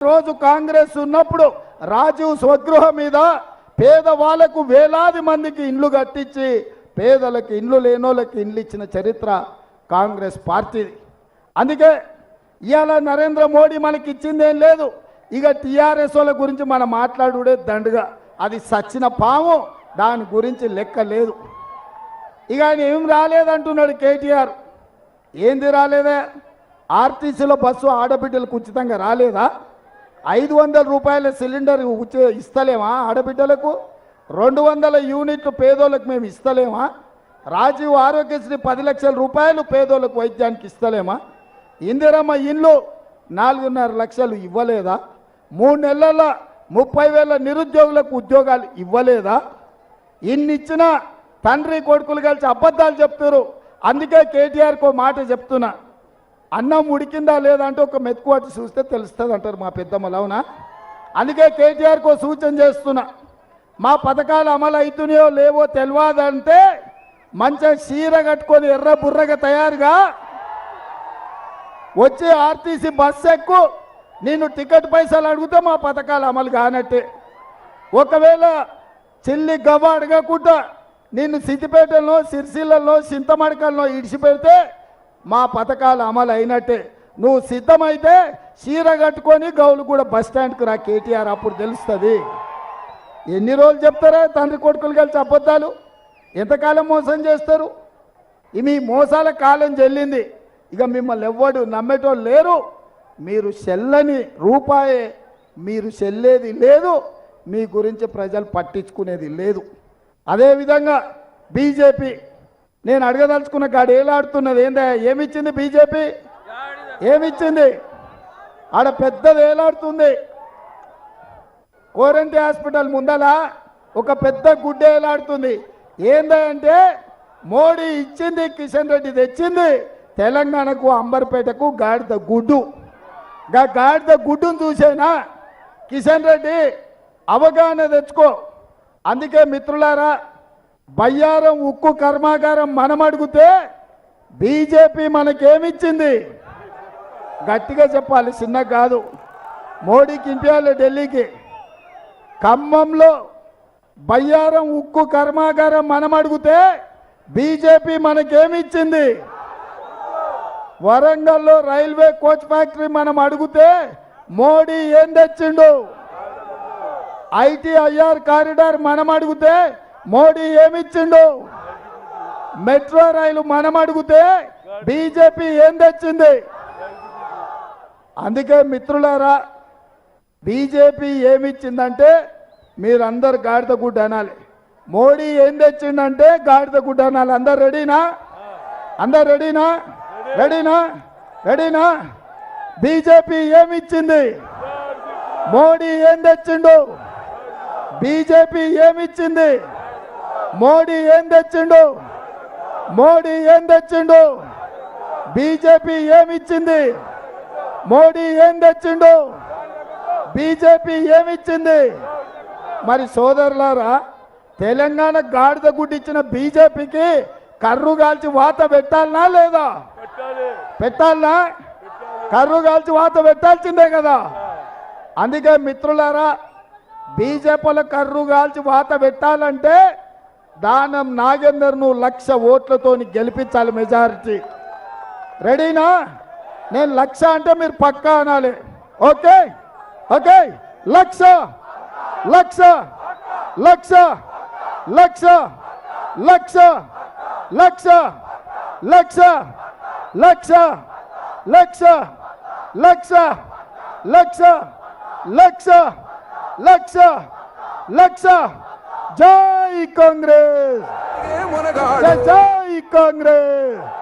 రోజు కాంగ్రెస్ ఉన్నప్పుడు రాజీవ్ స్వగృహం మీద పేదవాళ్లకు వేలాది మందికి ఇండ్లు కట్టించి పేదలకు ఇండ్లు లేనోళ్ళకి ఇండ్లు ఇచ్చిన చరిత్ర కాంగ్రెస్ పార్టీది. అందుకే ఇవాళ నరేంద్ర మోడీ మనకి ఇచ్చిందేం లేదు. ఇక టీఆర్ఎస్ వాళ్ళ గురించి మనం మాట్లాడుడే దండుగా, అది సచ్చిన పాము, దాని గురించి లెక్క లేదు. ఇక ఆయన ఏం రాలేదంటున్నాడు కేటీఆర్. ఏంది రాలేదా? ఆర్టీసీలో బస్సు ఆడబిడ్డలకు ఉచితంగా రాలేదా? 500 రూపాయల సిలిండర్ ఇస్తలేమా ఆడబిడ్డలకు? 200 యూనిట్లు పేదోళ్ళకు మేము ఇస్తలేమా? రాజీవ్ ఆరోగ్యశ్రీ 10 లక్షల రూపాయలు పేదోళ్ళకు వైద్యానికి ఇస్తలేమా? ఇందిరమ్మ ఇల్లు 4.5 లక్షలు ఇవ్వలేదా? 3 నెలల 30,000 నిరుద్యోగులకు ఉద్యోగాలు ఇవ్వలేదా? ఇన్నిచ్చిన తండ్రి కొడుకులు కలిసి అబద్ధాలు చెప్తారు. అందుకే కేటీఆర్కో మాట చెప్తున్నా, అన్నం ఉడికిందా లేదా అంటే ఒక మెతుకువాటి చూస్తే తెలుస్తుంది అంటారు మా పెద్దమ్మలు, అవునా? అందుకే కేటీఆర్కో సూచన చేస్తున్నా, మా పథకాలు అమలు అవుతున్నాయో లేవో తెలియదంటే మంచిగా చీర కట్టుకొని ఎర్ర బుర్రగా తయారుగా వచ్చి ఆర్టీసీ బస్సు ఎక్కు, నేను టికెట్ పైసలు అడిగితే మా పథకాలు అమలు కానట్టే. ఒకవేళ చిల్లి గవ్వ అడగకుండా నిన్ను సిద్దిపేటలో, సిరిసిల్లలో, చింతమడకల్లో ఇడిచిపెడితే మా పథకాలు అమలు అయినట్టే. నువ్వు సిద్ధమైతే చీర కట్టుకొని గౌలు కూడా బస్ స్టాండ్కి రా కేటీఆర్, అప్పుడు తెలుస్తుంది. ఎన్ని రోజులు చెప్తారా తండ్రి కొడుకులు కలిసి అబద్ధాలు? ఎంతకాలం మోసం చేస్తారు? మీ మోసాల కాలం చెల్లింది. ఇక మిమ్మల్ని ఎవ్వడు నమ్మేటోళ్ళు లేరు. మీరు చెల్లని రూపాయే, మీరు చెల్లేది లేదు, మీ గురించి ప్రజలు పట్టించుకునేది లేదు. అదేవిధంగా బీజేపీ, నేను అడగదలుచుకున్న గాడు ఏలాడుతున్నది ఏందా? ఏమిచ్చింది బీజేపీ? ఏమిచ్చింది? ఆడ పెద్దది ఏలాడుతుంది. కోరంటి హాస్పిటల్ ముందల ఒక పెద్ద గుడ్డ ఏలాడుతుంది. ఏందంటే మోడీ ఇచ్చింది, కిషన్ రెడ్డి తెచ్చింది తెలంగాణకు, అంబర్పేటకు గాడిద గుడ్డు. గాడిద గుడ్డును చూసేనా కిషన్ రెడ్డి? అవగాహన తెచ్చుకో. అందుకే మిత్రులారా, బయ్యారం ఉక్కు కర్మాగారం మనం అడిగితే బీజేపీ మనకేమిచ్చింది? గట్టిగా చెప్పాలి, చిన్న కాదు. మోడీకి ఇంపియాలి ఢిల్లీకి. ఖమ్మంలో బయ్యారం ఉక్కు కర్మాగారం మనం అడిగితే బీజేపీ మనకేమిచ్చింది? వరంగల్లో రైల్వే కోచ్ ఫ్యాక్టరీ మనం అడిగితే మోడీ ఏం తెచ్చిండు? ఐటీఐఆర్ కారిడార్ మనం అడిగితే మోడీ ఏమిచ్చిండు? మెట్రో రైలు మనం అడిగితే బీజేపీ ఏం తెచ్చింది? అందుకే మిత్రులారా, బీజేపీ ఏమిచ్చిందంటే మీరందరు గాడిద గుడ్డ అనాలి. మోడీ ఏం తెచ్చిందంటే గాడిద గుడ్డ అనాలి. అందరు రెడీనా? అందరు రెడీనా? రెడీనా? రెడీనా? బీజేపీ ఏమిచ్చింది? మోడీ ఏం తెచ్చిండు? బీజేపీ ఏమిచ్చింది? మోడీ ఏం తెచ్చిండు? మోడీ ఏం తెచ్చిండు? బీజేపీ ఏమిచ్చింది? మోడీ ఏం తెచ్చిండు? బీజేపీ ఏమిచ్చింది? మరి సోదరులారా, తెలంగాణ గాడిద గుడ్డిచ్చిన బీజేపీకి కర్రు కాల్చి వాత పెట్టాలనా లేదా? పెట్టాలనా? కర్రు కాల్చి వాత పెట్టాల్సిందే కదా. అందుకే మిత్రులారా, బీజేపీల కర్రు కాల్చి వాత పెట్టాలంటే దానం నాగేందర్ను 1,00,000 ఓట్లతో గెలిపించాలి, మెజారిటీ. రెడీనా? నేను 1,00,000 అంటే మీరు పక్కా అనాలి. ఓకే? ఓకే, 1,00,000 1,00,000 1,00,000 1,00,000 1,00,000 1,00,000 1,00,000 1,00,000 1,00,000 1,00,000 1,00,000 1,00,000 1,00,000 జై కాంగ్రెస్, జై కాంగ్రెస్.